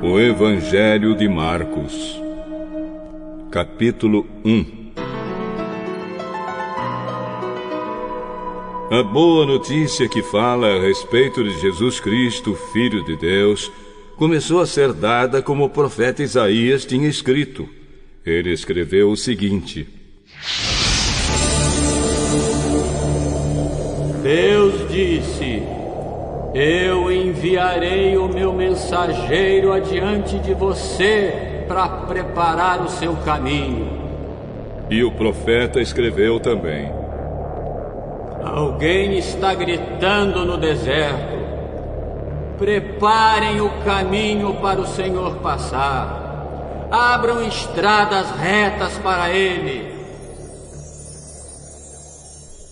O Evangelho de Marcos, capítulo 1. A boa notícia que fala a respeito de Jesus Cristo, Filho de Deus, começou a ser dada como o profeta Isaías tinha escrito. Ele escreveu o seguinte: Deus disse: eu enviarei o meu mensageiro adiante de você para preparar o seu caminho. E o profeta escreveu também: alguém está gritando no deserto: preparem o caminho para o Senhor passar. Abram estradas retas para ele.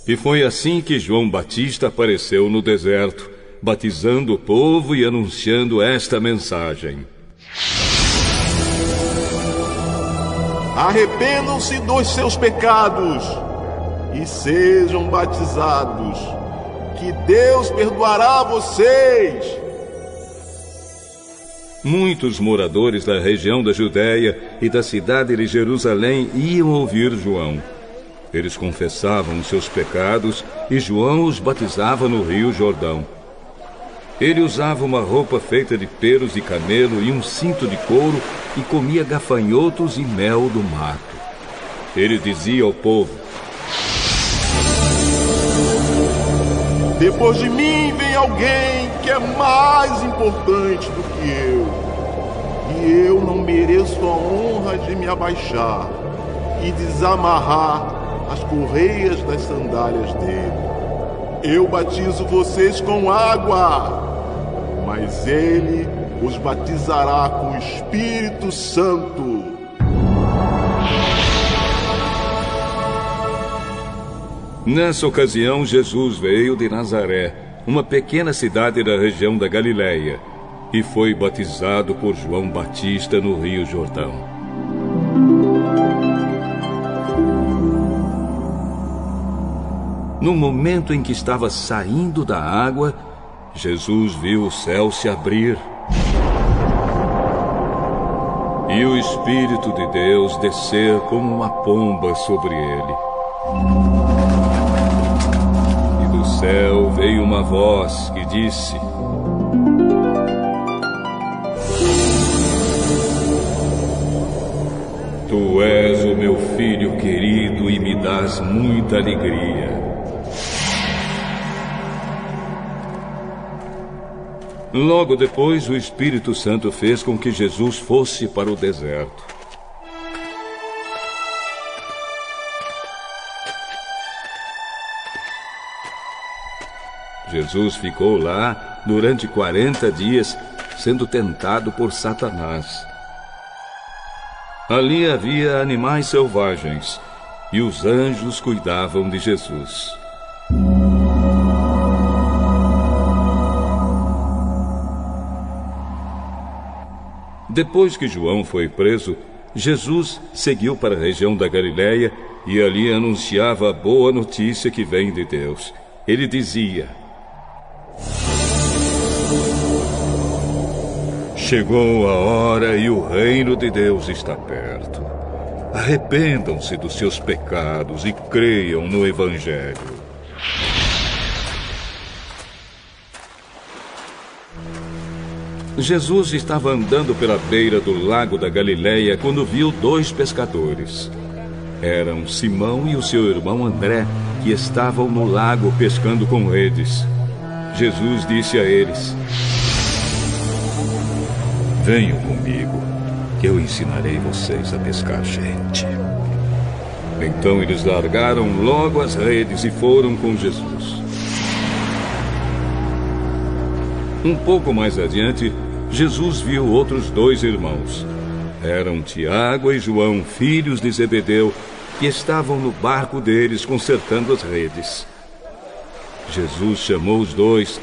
E foi assim que João Batista apareceu no deserto, batizando o povo e anunciando esta mensagem: arrependam-se dos seus pecados e sejam batizados, que Deus perdoará vocês. Muitos moradores da região da Judéia e da cidade de Jerusalém iam ouvir João. Eles confessavam os seus pecados e João os batizava no Rio Jordão. Ele usava uma roupa feita de pelos de camelo e um cinto de couro e comia gafanhotos e mel do mato. Ele dizia ao povo: depois de mim vem alguém que é mais importante do que eu. E eu não mereço a honra de me abaixar e desamarrar as correias das sandálias dele. Eu batizo vocês com água, mas ele os batizará com o Espírito Santo. Nessa ocasião, Jesus veio de Nazaré, uma pequena cidade da região da Galileia, e foi batizado por João Batista no Rio Jordão. No momento em que estava saindo da água, Jesus viu o céu se abrir e o Espírito de Deus descer como uma pomba sobre ele. E do céu veio uma voz que disse: Tu és o meu filho querido e me dás muita alegria. Logo depois, o Espírito Santo fez com que Jesus fosse para o deserto. Jesus ficou lá durante 40 dias, sendo tentado por Satanás. Ali havia animais selvagens, e os anjos cuidavam de Jesus. Depois que João foi preso, Jesus seguiu para a região da Galileia e ali anunciava a boa notícia que vem de Deus. Ele dizia: chegou a hora e o reino de Deus está perto. Arrependam-se dos seus pecados e creiam no Evangelho. Jesus estava andando pela beira do lago da Galileia quando viu dois pescadores. Eram Simão e o seu irmão André, que estavam no lago pescando com redes. Jesus disse a eles: venham comigo, que eu ensinarei vocês a pescar gente. Então eles largaram logo as redes e foram com Jesus. Um pouco mais adiante, Jesus viu outros dois irmãos. Eram Tiago e João, filhos de Zebedeu, que estavam no barco deles consertando as redes. Jesus chamou os dois,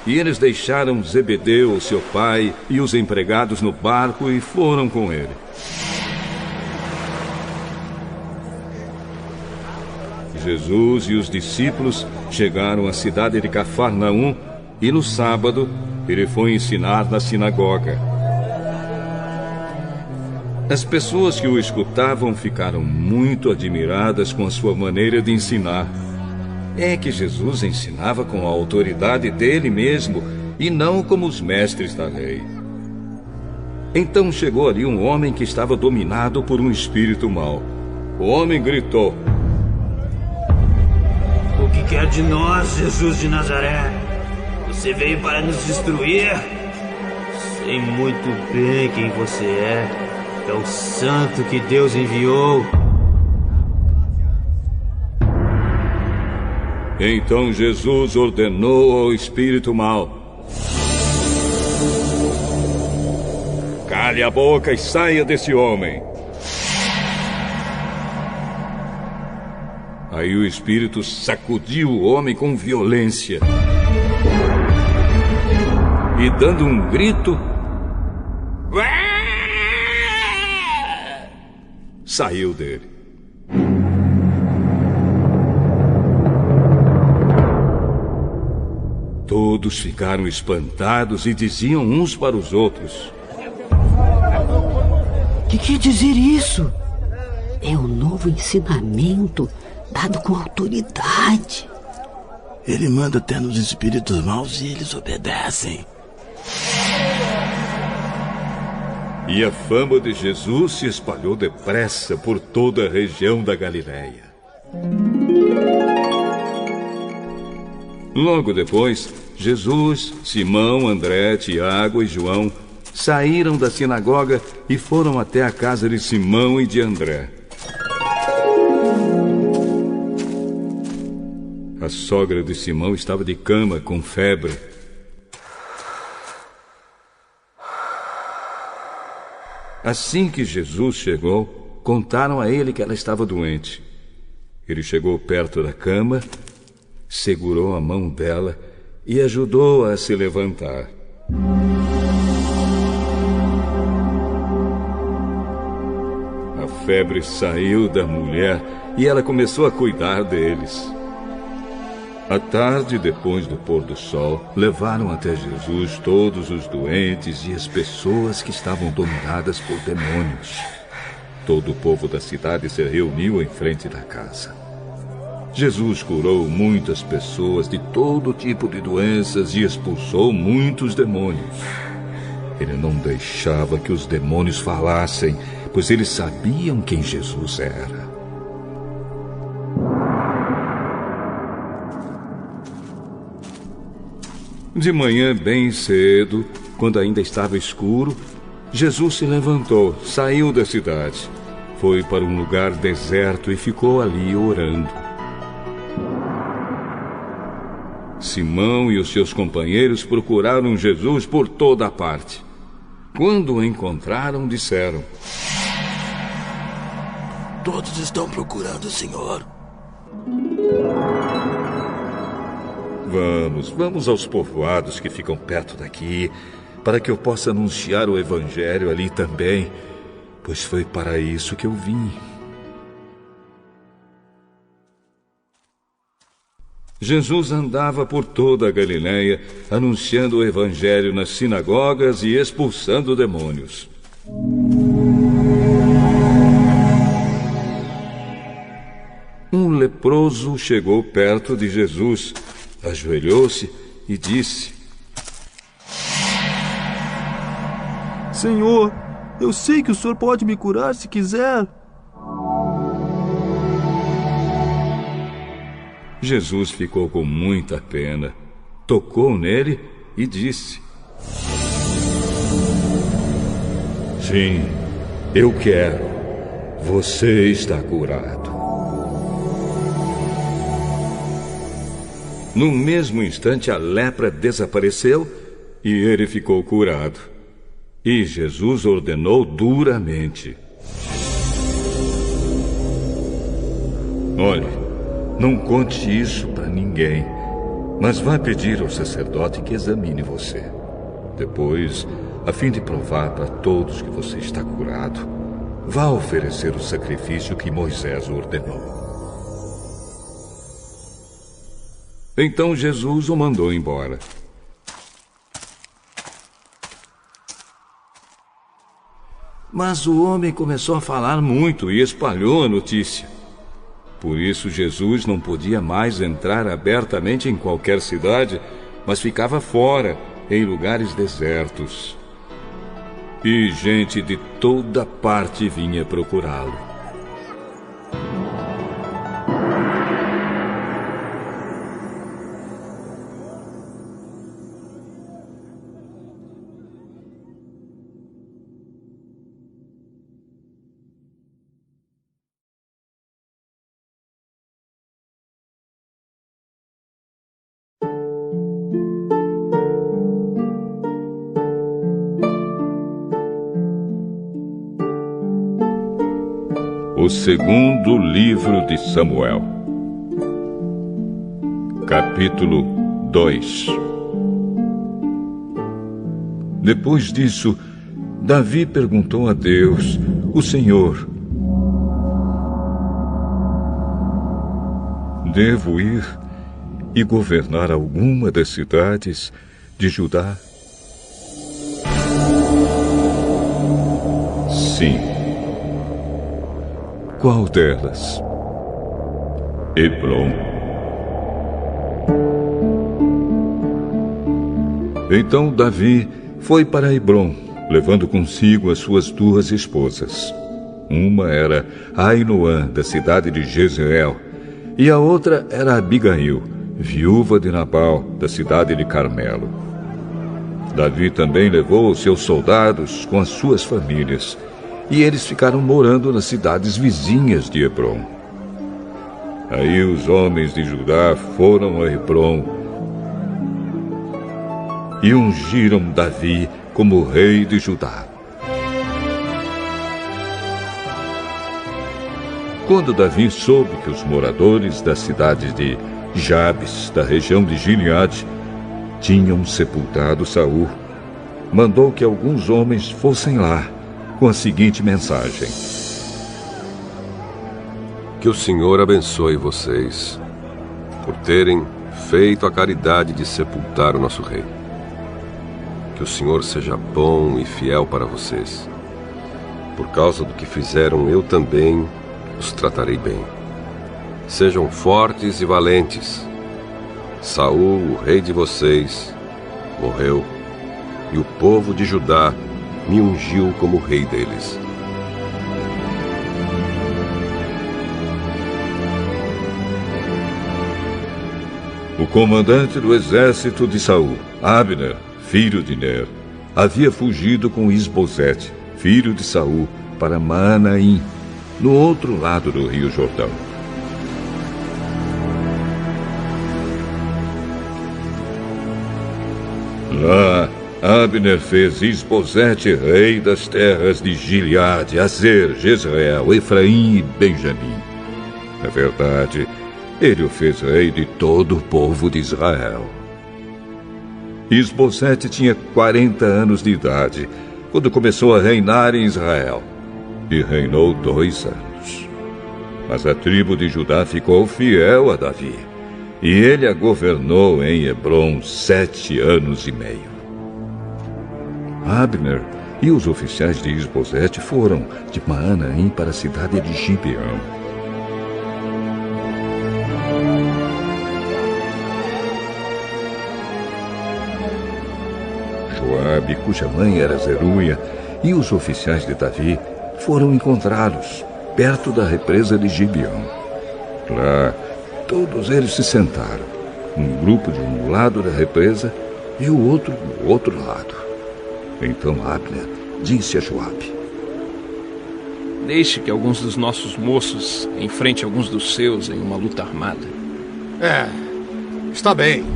e eles deixaram Zebedeu, seu pai, e os empregados no barco e foram com ele. Jesus e os discípulos chegaram à cidade de Cafarnaum, e no sábado ele foi ensinar na sinagoga. As pessoas que o escutavam ficaram muito admiradas com a sua maneira de ensinar. É que Jesus ensinava com a autoridade dele mesmo e não como os mestres da lei. Então chegou ali um homem que estava dominado por um espírito mau. O homem gritou: "O que quer de nós, Jesus de Nazaré? Você veio para nos destruir? Sei muito bem quem você é. É o santo que Deus enviou." Então Jesus ordenou ao espírito mau: "Cale a boca e saia desse homem." Aí o espírito sacudiu o homem com violência e, dando um grito, saiu dele. Todos ficaram espantados e diziam uns para os outros: "Que quer dizer isso? É um novo ensinamento dado com autoridade." Ele manda até nos espíritos maus e eles obedecem. E a fama de Jesus se espalhou depressa por toda a região da Galileia. Logo depois, Jesus, Simão, André, Tiago e João saíram da sinagoga e foram até a casa de Simão e de André. A sogra de Simão estava de cama com febre. Assim que Jesus chegou, contaram a ele que ela estava doente. Ele chegou perto da cama, segurou a mão dela e ajudou-a a se levantar. A febre saiu da mulher e ela começou a cuidar deles. À tarde, depois do pôr do sol, levaram até Jesus todos os doentes e as pessoas que estavam dominadas por demônios. Todo o povo da cidade se reuniu em frente da casa. Jesus curou muitas pessoas de todo tipo de doenças e expulsou muitos demônios. Ele não deixava que os demônios falassem, pois eles sabiam quem Jesus era. De manhã, bem cedo, quando ainda estava escuro, Jesus se levantou, saiu da cidade, foi para um lugar deserto e ficou ali orando. Simão e os seus companheiros procuraram Jesus por toda a parte. Quando o encontraram, disseram: "Todos estão procurando o Senhor." Vamos aos povoados que ficam perto daqui, para que eu possa anunciar o Evangelho ali também, pois foi para isso que eu vim. Jesus andava por toda a Galileia, anunciando o Evangelho nas sinagogas e expulsando demônios. Um leproso chegou perto de Jesus, ajoelhou-se e disse: "Senhor, eu sei que o Senhor pode me curar se quiser." Jesus ficou com muita pena, tocou nele e disse: "Sim, eu quero. Você está curado." No mesmo instante, a lepra desapareceu e ele ficou curado. E Jesus ordenou duramente: "Olhe, não conte isso para ninguém, mas vá pedir ao sacerdote que examine você. Depois, a fim de provar para todos que você está curado, vá oferecer o sacrifício que Moisés ordenou." Então Jesus o mandou embora. Mas o homem começou a falar muito e espalhou a notícia. Por isso, Jesus não podia mais entrar abertamente em qualquer cidade, mas ficava fora, em lugares desertos. E gente de toda parte vinha procurá-lo. O segundo livro de Samuel, capítulo 2. Depois disso, Davi perguntou a Deus, o Senhor: devo ir e governar alguma das cidades de Judá? Sim. Qual delas? Hebrom. Então Davi foi para Hebrom, levando consigo as suas 2 esposas. Uma era Ainoã, da cidade de Jezreel, e a outra era Abigail, viúva de Nabal, da cidade de Carmelo. Davi também levou os seus soldados com as suas famílias, e eles ficaram morando nas cidades vizinhas de Hebrom. Aí os homens de Judá foram a Hebrom e ungiram Davi como rei de Judá. Quando Davi soube que os moradores da cidade de Jabes, da região de Gileade, tinham sepultado Saul, mandou que alguns homens fossem lá com a seguinte mensagem: que o Senhor abençoe vocês por terem feito a caridade de sepultar o nosso rei. Que o Senhor seja bom e fiel para vocês. Por causa do que fizeram, eu também os tratarei bem. Sejam fortes e valentes. Saul, o rei de vocês, morreu, e o povo de Judá me ungiu como rei deles. O comandante do exército de Saul, Abner, filho de Ner, havia fugido com Isbosete, filho de Saul, para Maanaim, no outro lado do rio Jordão. Lá, Abner fez Isbosete rei das terras de Gileade, Azer, Jezreel, Efraim e Benjamim. Na verdade, ele o fez rei de todo o povo de Israel. Isbosete tinha 40 anos de idade quando começou a reinar em Israel, e reinou 2 anos. Mas a tribo de Judá ficou fiel a Davi, e ele a governou em Hebrom 7 anos e meio. Abner e os oficiais de Isbosete foram de Maanaim para a cidade de Gibeão. Joabe, cuja mãe era Zeruia, e os oficiais de Davi foram encontrá-los perto da represa de Gibeão. Lá, todos eles se sentaram, um grupo de um lado da represa e o outro do outro lado. Então Abner disse a Joabe: deixe que alguns dos nossos moços enfrente alguns dos seus em uma luta armada. Está bem.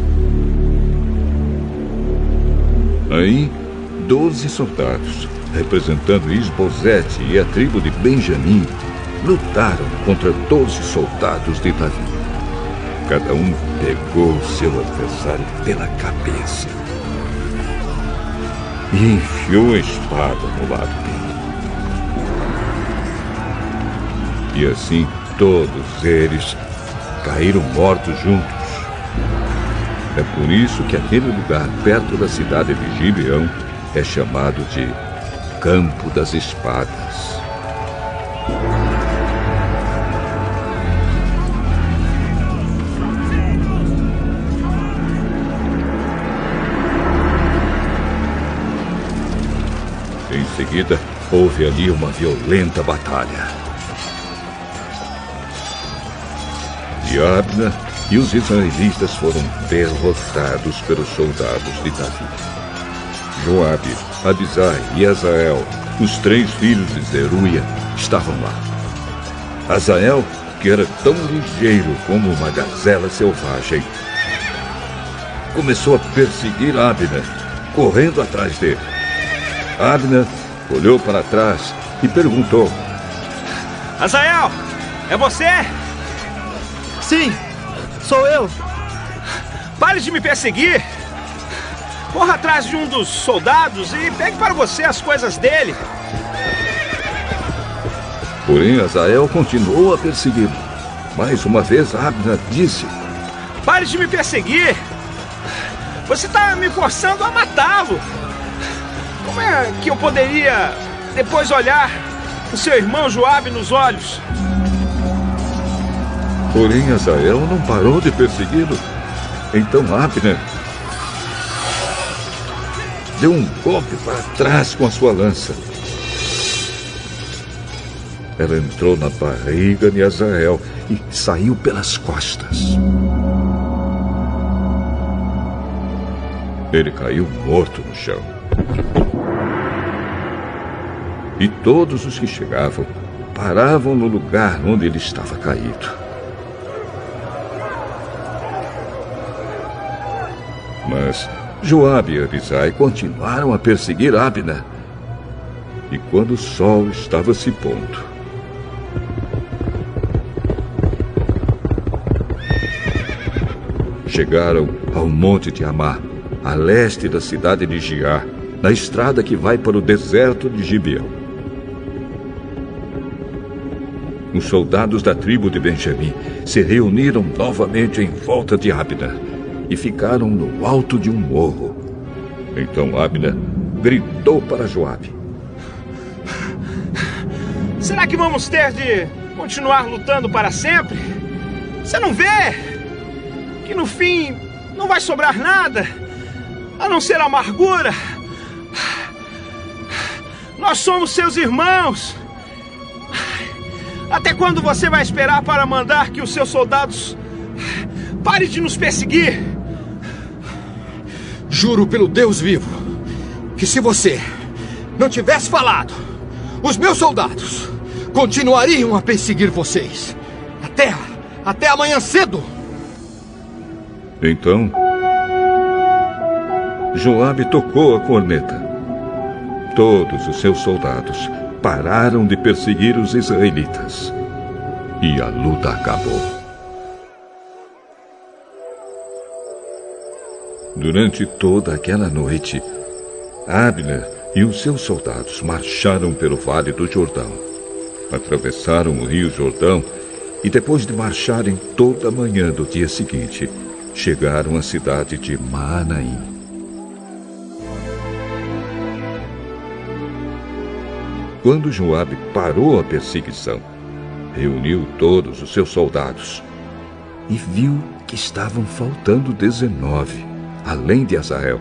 Aí, 12 soldados, representando Isbosete e a tribo de Benjamim, lutaram contra 12 soldados de Davi. Cada um pegou seu adversário pela cabeça e enfiou a espada no lado dele. E assim todos eles caíram mortos juntos. É por isso que aquele lugar perto da cidade de Gibeão é chamado de campo das espadas. Em seguida, houve ali uma violenta batalha. E Abner e os israelitas foram derrotados pelos soldados de Davi. Joabe, Abisai e Azael, os 3 filhos de Zeruia, estavam lá. Azael, que era tão ligeiro como uma gazela selvagem, começou a perseguir Abner, correndo atrás dele. Abner olhou para trás e perguntou: Azael, é você? Sim, sou eu. Pare de me perseguir. Corra atrás de um dos soldados e pegue para você as coisas dele. Porém, Azael continuou a persegui-lo. Mais uma vez, Abner disse: Pare de me perseguir. Você está me forçando a matá-lo. Como é que eu poderia depois olhar o seu irmão Joabe nos olhos? Porém, Azael não parou de persegui-lo. Então Abner deu um golpe para trás com a sua lança. Ela entrou na barriga de Azael e saiu pelas costas. Ele caiu morto no chão. E todos os que chegavam paravam no lugar onde ele estava caído. Mas Joabe e Abisai continuaram a perseguir Abner. E quando o sol estava se pondo, chegaram ao monte de Amá, a leste da cidade de Giá, na estrada que vai para o deserto de Gibeão. Os soldados da tribo de Benjamim se reuniram novamente em volta de Abner e ficaram no alto de um morro. Então Abner gritou para Joabe: Será que vamos ter de continuar lutando para sempre? Você não vê que no fim não vai sobrar nada, a não ser amargura? Nós somos seus irmãos. Até quando você vai esperar para mandar que os seus soldados parem de nos perseguir? Juro pelo Deus vivo que se você não tivesse falado, os meus soldados continuariam a perseguir vocês até amanhã cedo. Então Joabe tocou a corneta. Todos os seus soldados pararam de perseguir os israelitas. E a luta acabou. Durante toda aquela noite, Abner e os seus soldados marcharam pelo Vale do Jordão. Atravessaram o rio Jordão e, depois de marcharem toda a manhã do dia seguinte, chegaram à cidade de Maanaim. Quando Joabe parou a perseguição, reuniu todos os seus soldados e viu que estavam faltando 19, além de Azael.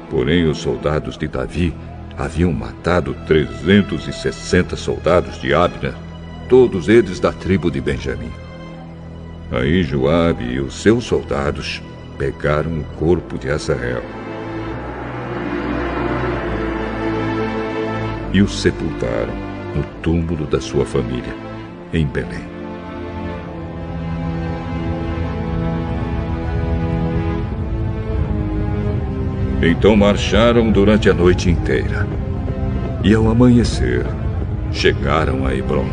Porém, os soldados de Davi haviam matado 360 soldados de Abner, todos eles da tribo de Benjamim. Aí Joabe e os seus soldados pegaram o corpo de Azael e o sepultaram no túmulo da sua família, em Belém. Então marcharam durante a noite inteira, e ao amanhecer, chegaram a Hebrom.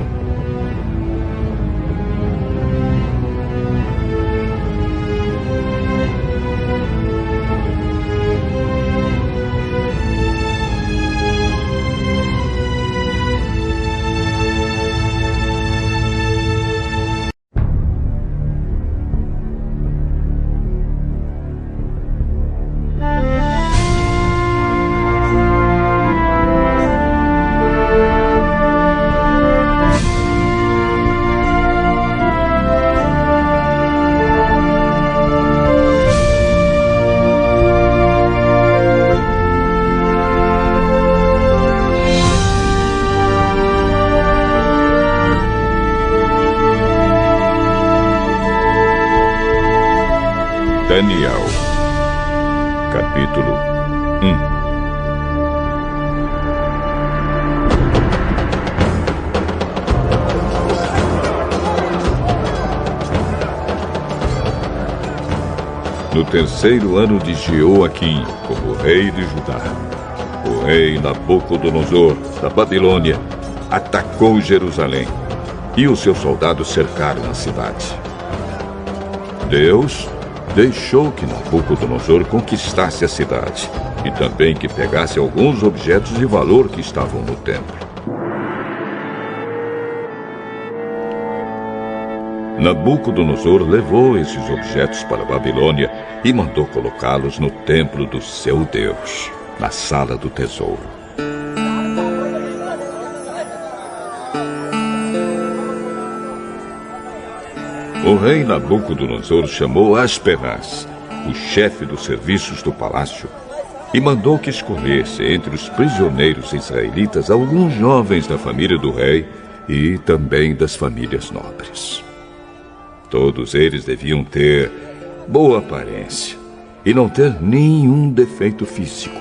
Daniel, capítulo 1. No terceiro ano de Jeoaquim, como rei de Judá, o rei Nabucodonosor, da Babilônia, atacou Jerusalém, e os seus soldados cercaram a cidade. Deus deixou que Nabucodonosor conquistasse a cidade, e também que pegasse alguns objetos de valor que estavam no templo. Nabucodonosor levou esses objetos para a Babilônia e mandou colocá-los no templo do seu Deus, na sala do tesouro. O rei Nabucodonosor chamou Aspenaz, o chefe dos serviços do palácio, e mandou que escolhesse entre os prisioneiros israelitas alguns jovens da família do rei e também das famílias nobres. Todos eles deviam ter boa aparência e não ter nenhum defeito físico.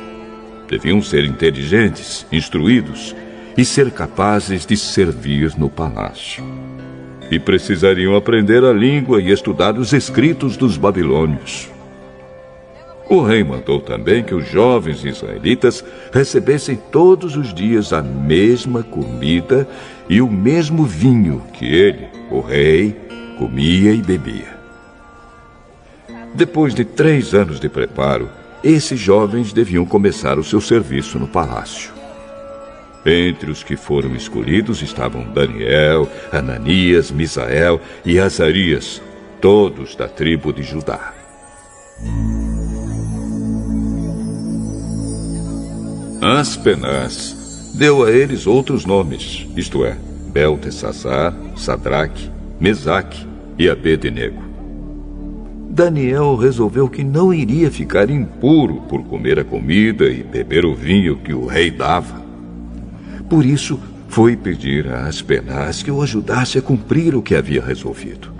Deviam ser inteligentes, instruídos e ser capazes de servir no palácio. E precisariam aprender a língua e estudar os escritos dos babilônios. O rei mandou também que os jovens israelitas recebessem todos os dias a mesma comida e o mesmo vinho que ele, o rei, comia e bebia. Depois de 3 anos de preparo, esses jovens deviam começar o seu serviço no palácio. Entre os que foram escolhidos estavam Daniel, Ananias, Misael e Azarias, todos da tribo de Judá. Aspenaz deu a eles outros nomes, isto é, Beltesazar, Sadraque, Mesaque e Abednego. Daniel resolveu que não iria ficar impuro por comer a comida e beber o vinho que o rei dava. Por isso, foi pedir a Aspenaz que o ajudasse a cumprir o que havia resolvido.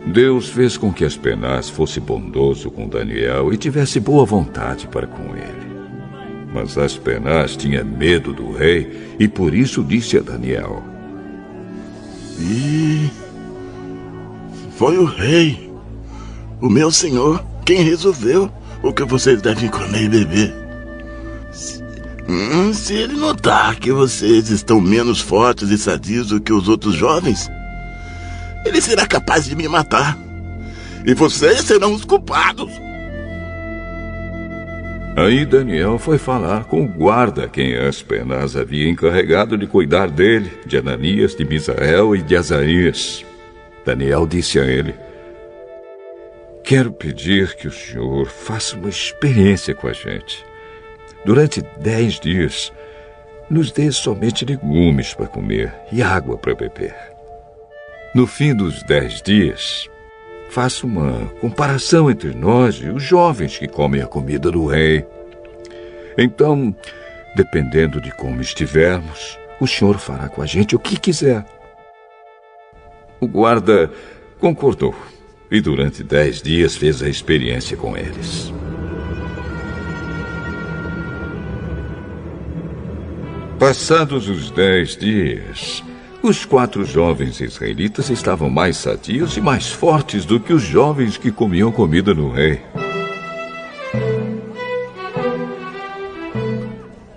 Deus fez com que Aspenaz fosse bondoso com Daniel e tivesse boa vontade para com ele. Mas Aspenaz tinha medo do rei e por isso disse a Daniel: E foi o rei, o meu senhor, quem resolveu o que vocês devem comer e beber. Se ele notar que vocês estão menos fortes e sadios do que os outros jovens, ele será capaz de me matar. E vocês serão os culpados. Aí Daniel foi falar com o guarda, quem Aspenaz havia encarregado de cuidar dele, de Ananias, de Misael e de Azarias. Daniel disse a ele: quero pedir que o senhor faça uma experiência com a gente. Durante 10 dias, nos dê somente legumes para comer e água para beber. No fim dos 10 dias, faça uma comparação entre nós e os jovens que comem a comida do rei. Então, dependendo de como estivermos, o senhor fará com a gente o que quiser. O guarda concordou e durante 10 dias fez a experiência com eles. Passados os 10 dias, os 4 jovens israelitas estavam mais sadios e mais fortes do que os jovens que comiam comida no rei.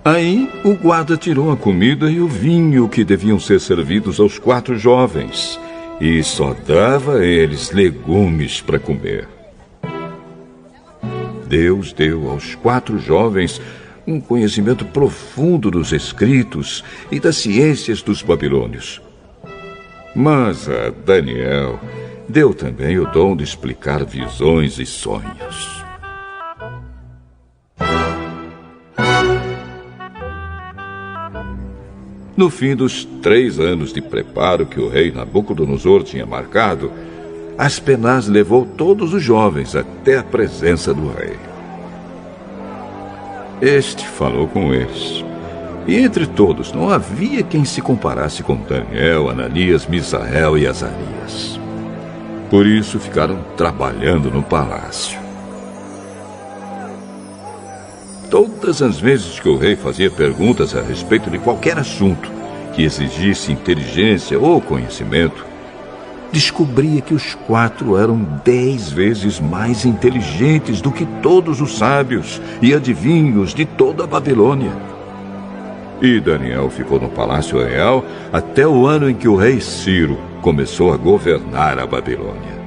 Aí, o guarda tirou a comida e o vinho que deviam ser servidos aos 4 jovens e só dava a eles legumes para comer. Deus deu aos 4 jovens um conhecimento profundo dos escritos e das ciências dos babilônios. Mas a Daniel deu também o dom de explicar visões e sonhos. No fim dos 3 anos de preparo que o rei Nabucodonosor tinha marcado, Aspenaz levou todos os jovens até a presença do rei. Este falou com eles. E entre todos não havia quem se comparasse com Daniel, Ananias, Misael e Azarias. Por isso ficaram trabalhando no palácio. Todas as vezes que o rei fazia perguntas a respeito de qualquer assunto que exigisse inteligência ou conhecimento, descobria que os 4 eram 10 vezes mais inteligentes do que todos os sábios e adivinhos de toda a Babilônia. E Daniel ficou no Palácio Real até o ano em que o rei Ciro começou a governar a Babilônia.